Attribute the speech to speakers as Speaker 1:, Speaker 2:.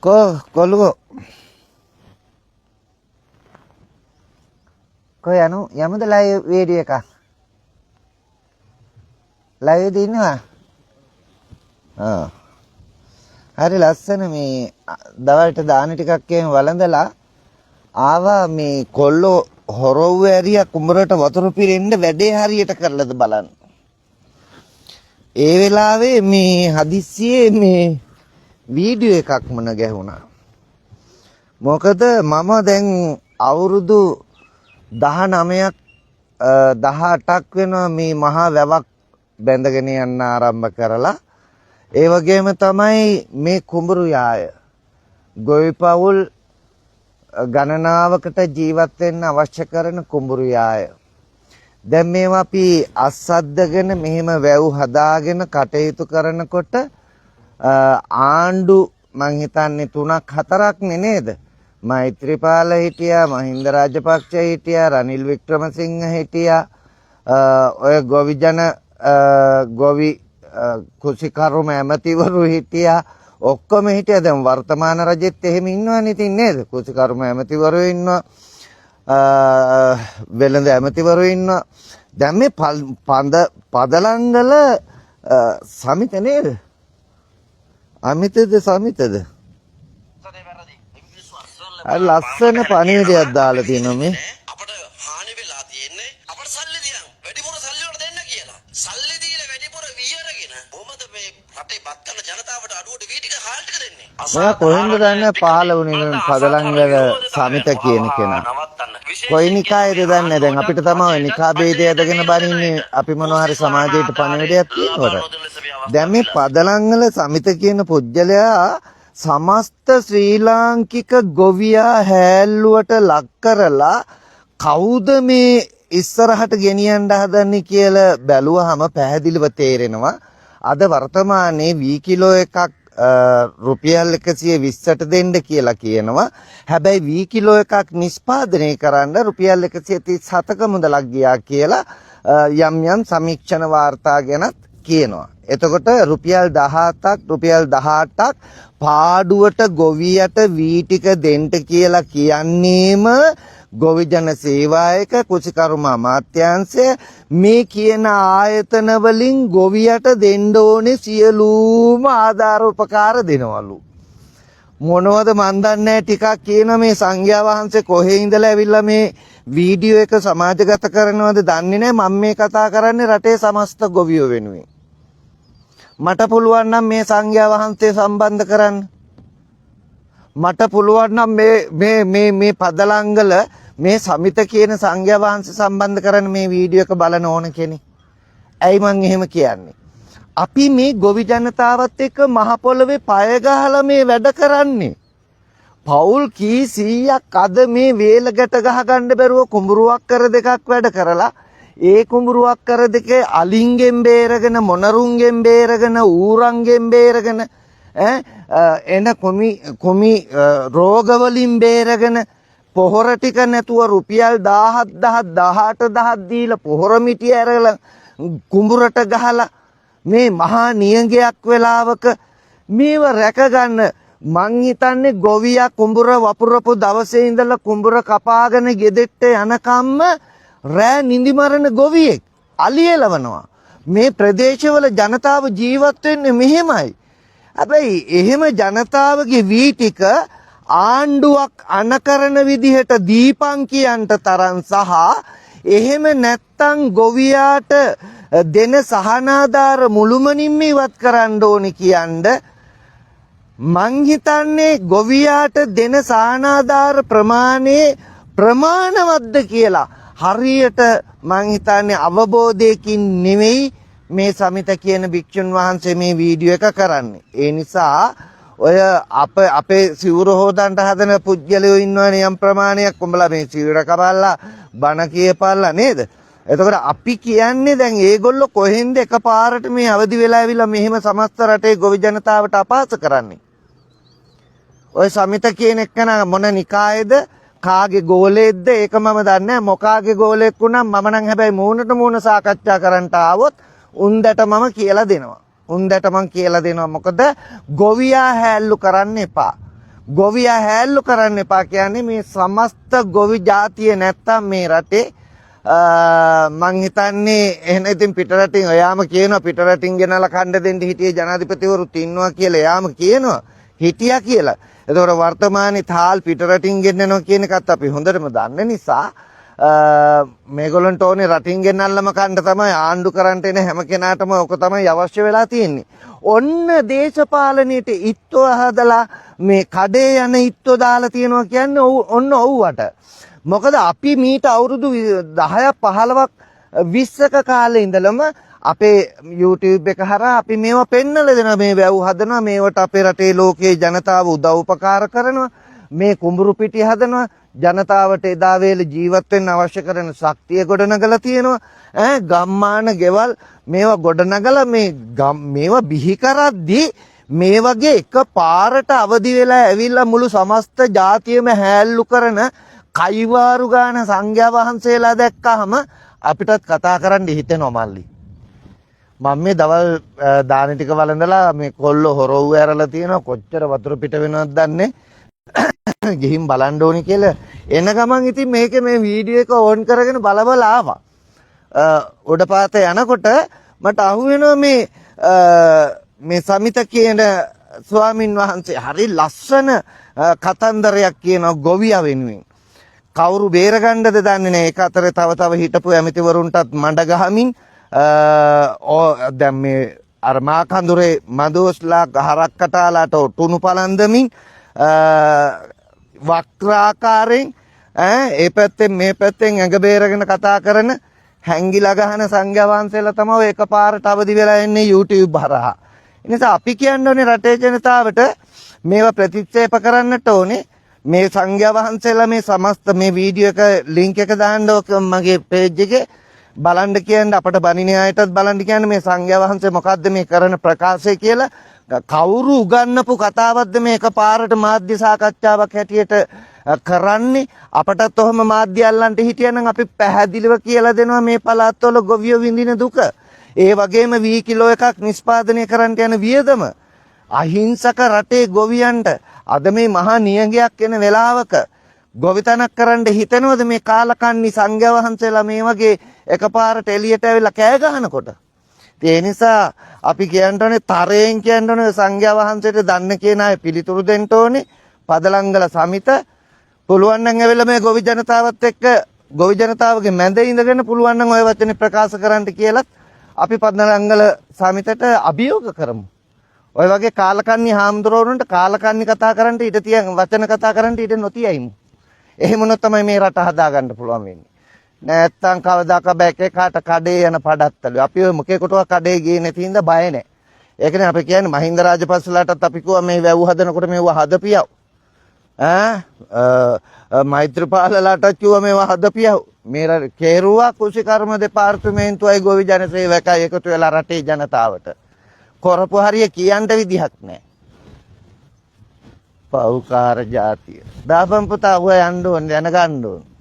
Speaker 1: කොල්ලෝ කොයි යමුද live video එක ලයිව් එකේ ඉන්නවා හරි ලස්සන මේ දවල්ට දාන ටිකක් එහෙම වළඳලා ආවා මේ කොල්ලෝ හොරව්ව ඇරියා කුඹරට වතුර පිරෙන්න වැඩේ හරියට කරලාද බලන්න. ඒ වෙලාවේ මේ හදිස්සියේ මේ වීඩියෝ එකක් මන ගැහුණා. මොකද මම දැන් අවුරුදු 19ක් 18ක් වෙනවා මේ මහා වැවක් බැඳගෙන යන්න ආරම්භ කරලා. ඒ වගේම තමයි මේ කුඹුරු යාය. ගොවිපවුල් ගණනාවකට ජීවත් වෙන්න අවශ්‍ය කරන කුඹුරු යාය. දැන් මේවා අපි අස්සද්දගෙන මෙහෙම වැව් හදාගෙන කටයුතු කරනකොට ආණ්ඩු මං හිතන්නේ 3ක් 4ක් නේද? මෛත්‍රීපාල හිටියා, මහින්ද රාජපක්ෂ හිටියා, රනිල් වික්‍රමසිංහ හිටියා, ඔය ගොවි කුසිකරුම ඇමතිවරු හිටියා. ඔක්කොම හිටියා. දැන් වර්තමාන රජෙත් එහෙම ඉන්නවනේ ඉතින් නේද? කුසිකරුම ඇමතිවරු ඉන්නවා. වෙළඳ ඇමතිවරු ඉන්නවා. දැන් මේ පදලංගල සමිත නේද? අමිතද සමිතද? අර ලස්සන පණිවිඩයක් දාලා තියෙනවා මේ.
Speaker 2: අපිට හානි වෙලා තියෙන්නේ අපිට සල්ලි දියන් වැඩිපුර සල්ලි වලට දෙන්න කියලා. සල්ලි දීලා වැඩිපුර වියරගෙන කොහමද මේ රටේ බත් කන ජනතාවට අඩුවට වී ටික හාල් ටික දෙන්නේ?
Speaker 1: මම කොහෙන්ද දන්නේ පහළ වුණේ පදලංගල සමිත කියන කෙනා. කොයි නිකායේද දන්නේ දැන් අපිට තමයි නිකා ભેදය ඇදගෙන බනින්නේ අපි මොනවා හරි සමාජයට පණිවිඩයක් තියෙනකොට. දැන් මේ පදලංගල සමිත කියන පුජ්‍යලයා සමස්ත ශ්‍රී ලාංකික ගොවියා හැල්ලුවට ලක් කරලා කවුද මේ ඉස්සරහට ගෙනියන්න හදන්නේ කියලා බැලුවහම පැහැදිලිව තේරෙනවා. අද වර්තමානයේ වී කිලෝ එකක් රුපියල් 120ට දෙන්න කියලා කියනවා. හැබැයි වී කිලෝ එකක් නිෂ්පාදනය කරන්න රුපියල් 137ක මුදලක් ගියා කියලා යම් සමීක්ෂණ වාර්තා ගැනත් කියනවා. එතකොට රුපියල් 18ක් පාඩුවට ගොවියට වී ටික දෙන්න කියලා කියන්නේම ගොවි ජන සේවායක කුසිකර්ම අමාත්‍යාංශය මේ කියන ආයතන වලින් ගොවියට දෙන්න ඕනේ සියලුම ආධාර උපකාර දෙනවලු. මොනවද මන් දන්නේ ටිකක් කියන මේ සංඝයා වහන්සේ කොහේ ඉඳලා ඇවිල්ලා මේ වීඩියෝ එක සමාජගත කරනවද දන්නේ නැහැ. මම මේ කතා කරන්නේ රටේ සමස්ත ගොවියෝ වෙනුවෙන්. මට පුළුවන් නම් මේ සංඝයා වහන්සේ සම්බන්ධ කරන්න. මට පුළුවන් නම් මේ පදලංගල මේ සමිත කියන සංඝයා වහන්සේ සම්බන්ධ කරන්න මේ වීඩියෝ එක බලන ඕන කෙනෙක්. ඇයි මං එහෙම කියන්නේ? අපි මේ ගොවි ජනතාවත් එක්ක මහ පොළවේ පය ගහලා මේ වැඩ කරන්නේ. පවුල් කී 100ක් අද මේ වේල ගැට ගහ ගන්න බැරුව කුඹුරුවක් කර දෙකක් වැඩ කරලා ඒ කුඹුරුවක් කර දෙකේ අලින්ගෙන් බේරගෙන මොනරුන්ගෙන් බේරගෙන ඌරන්ගෙන් බේරගෙන එන කොමි රෝග වලින් බේරගෙන පොහොර ටික නැතුව රුපියල් 10000 18000 දීලා පොහොර මිටි ඇරලා කුඹුරට ගහලා මේ මහා නියඟයක් වෙලාවක මේව රැක ගන්න මං හිතන්නේ ගොවියා කුඹුර වපුරපු දවසේ ඉඳලා කුඹුර කපාගෙන ගෙදෙට්ට යනකම්ම රෑ නිදි මරන ගොවියෙක් අලියලවනවා. මේ ප්‍රදේශවල ජනතාව ජීවත් වෙන්නේ මෙහෙමයි. හැබැයි එහෙම ජනතාවගේ වී ටික ආණ්ඩුවක් අනකරන විදිහට දීපන් කියන්ට තරම් සහ එහෙම නැත්තම් ගොවියාට දෙන සහනාධාර මුළුමනින්ම ඉවත් කරන්න ඕනේ කියන්න මං හිතන්නේ ගොවියාට දෙන සහනාධාර ප්‍රමාණවත්ද කියලා හරියට මං හිතන්නේ අවබෝධයකින් නෙවෙයි මේ සමිත කියන භික්ෂුන් වහන්සේ මේ වීඩියෝ එක කරන්නේ. ඒ නිසා ඔය අපේ සිවුර හොදන්න හදන පුජ්‍යලයෝ ඉන්නවනේ යම් ප්‍රමාණයක්. උඹලා මේ සිවුර කපල්ලා බණ කියපල්ලා නේද? එතකොට අපි කියන්නේ දැන් ඒගොල්ලෝ කොහෙන්ද එකපාරට මේ අවදි වෙලා ඇවිල්ලා මෙහෙම සමස්ත රටේ ගොවි ජනතාවට අපහාස කරන්නේ? ඔය සමිත කියන එක්කන මොන නිකායේද කාගේ ගෝලෙද්ද ඒක මම දන්නේ නැහැ. මොකාගේ ගෝලෙක් වුණා මම නම් හැබැයි මූණට මූණ සාකච්ඡා කරන්නට ආවොත් උන්දට මම කියලා දෙනවා. උන්දට මං කියලා දෙනවා. මොකද ගොවියා හැල්ලු කරන්න එපා. ගොවියා හැල්ලු කරන්න එපා කියන්නේ මේ සමස්ත ගොවි ජාතිය නැත්තම් මේ රටේ මං හිතන්නේ එහෙනම් ඉතින් පිටරටින් ඔයාම කියනවා පිටරටින් ගෙනලා කණ්ඩ දෙන්න හිටියේ ජනාධිපතිවරුත් ඉන්නවා කියලා එයාම කියනවා හිටියා කියලා. එතකොට වර්තමානයේ තාල් පිටරටින් ගෙන්නනවා කියන එකත් අපි හොඳටම දන්න නිසා මේගොල්ලන්ට ඕනේ රටින් ගෙන්නල්ලම කන්න තමයි ආණ්ඩු කරන්ට එන හැම කෙනාටම ඔක තමයි අවශ්‍ය වෙලා තියෙන්නේ. ඔන්න දේශපාලනයේට ඉත්තෝ හදලා මේ කඩේ යන ඉත්තෝ දාලා තියනවා කියන්නේ ඔන්න ඔව්වට. මොකද අපි මීට අවුරුදු 10ක් 15ක් 20ක කාලේ ඉඳලම අපේ YouTube එක හරහා අපි මේවා පෙන්නලා දෙනවා මේ වැව් හදනවා මේවට අපේ රටේ ලෝකයේ ජනතාව උදව් උපකාර කරනවා මේ කුඹුරු පිටි හදනවා ජනතාවට එදා වේලේ ජීවත් වෙන්න අවශ්‍ය කරන ශක්තිය ගොඩනගලා තියෙනවා ගම්මාන ගෙවල් මේවා ගොඩනගලා මේවා බිහි කරද්දී මේ වගේ එක පාරට අවදි වෙලා ඇවිල්ලා මුළු සමස්ත ජාතියම හැල්ලු කරන කයිවාරු ගාන සංඝයා වහන්සේලා දැක්කහම අපිටත් කතා කරන්න හිතෙනවා මල්ලි. මම මේ දවල් දාන ටික වළඳලා මේ කොල්ල හොරව් ඇරලා තියෙනවා කොච්චර වතුර පිට වෙනවද දන්නේ. ගිහින් බලන්න ඕනි කියලා එන ගමන් ඉතින් මේකේ මේ වීඩියෝ එක ඕන් කරගෙන බල ආවා. උඩ පාත යනකොට මට අහුවෙනවා මේ සමිත කියන ස්වාමින් වහන්සේ හරි ලස්සන කතන්දරයක් කියනවා ගොවියා වෙනුවෙන්. කවුරු බේරගන්නද දන්නේ නැහැ. ඒක අතරේ තව හිටපු ඇමතිවරුන්ටත් මඩ ගහමින් දැන් මේ අර මා කඳුරේ මදෝස්ලා හරක් කටාලාට තුණු පලන්දමින් වක්‍රාකාරයෙන් ඒ පැත්තෙන් මේ පැත්තෙන් ඇඟ බේරගෙන කතා කරන හැංගිලා ගහන සංඝයා වහන්සේලා තමයි එකපාරට අවදි වෙලා එන්නේ YouTube හරහා. ඒ නිසා අපි කියන්න ඕනේ රටේ ජනතාවට මේවා ප්‍රතික්ෂේප කරන්නට ඕනේ. මේ සංඝයා වහන්සේලා මේ සමස්ත මේ වීඩියෝ එක ලින්ක් එක දාන්න මගේ page එකේ බලන්න කියන්නේ අපට බණිනේ අයටත් බලන්න කියන්නේ මේ සංඝයා වහන්සේ මොකද්ද මේ කරන ප්‍රකාශය කියලා කවුරු උගන්නපු කතාවක්ද මේ එකපාරට මාධ්‍ය සාකච්ඡාවක් හැටියට කරන්නේ අපටත් ඔහම මාධ්‍ය අල්ලන්ට හිටියනම් අපි පැහැදිලිව කියලා දෙනවා මේ පළාත්වල ගොවියෝ විඳින දුක. ඒ වගේම වී කිලෝ එකක් නිෂ්පාදනය කරන්න යන වියදම අහිංසක රටේ ගොවියන්ට අද මේ මහා නියඟයක් එන වෙලාවක ගොවිතැනක් කරන්න හිතනවද මේ කාලකන්ණි සංඝයා වහන්සේලා මේ වගේ එකපාරට එළියට ඇවිල්ලා කෑ ගහනකොට? ඒ නිසා අපි කියන්න ඕනේ තරයෙන් කියන්න ඕනේ සංඝයා වහන්සේට දන්න කියන අය පිළිතුරු දෙන්න ඕනේ. පදලංගල සමිත පුළුවන් නම් ඇවිල්ලා මේ ගොවි ජනතාවත් එක්ක ගොවි ජනතාවගේ මැද ඉඳගෙන පුළුවන් නම් ওই වචනේ ප්‍රකාශ කරන්න කියලත් අපි පදලංගල සමිතට අභියෝග කරමු. ඔය වගේ කාලකන්ණි හාමුදුරුවන්ට කාලකන්ණි කතා කරන්න ඊට තියන් වචන කතා කරන්න ඊට නොතියයිමු. එහෙම වුණොත් තමයි මේ රට හදාගන්න පුළුවන් වෙන්නේ. නැත්තම් කවදාක බෑක කාට කඩේ යන පඩත්තලු. අපි ඔය මොකේකටවත් කඩේ ගියේ නැති හින්දා බය නැහැ. ඒකනේ අපි කියන්නේ මහින්ද රාජපක්ෂලාටත් අපි කිව්වා මේ වැව් හදනකොට මේව හදපියව. මෛත්‍රීපාලලාටත් කිව්වා මේව හදපියව. මේ කේරුවා කුෂිකර්ම දෙපාර්තමේන්තුවයි ගොවි ජන සේවකයි එකතු වෙලා රටේ ජනතාවට කරපු හරිය කියන්න විදිහක් නැහැ. පෞකාර ජාතිය. දාපම් පුතා ඔය යන්න ඕනේ දැනගන්න ඕනේ.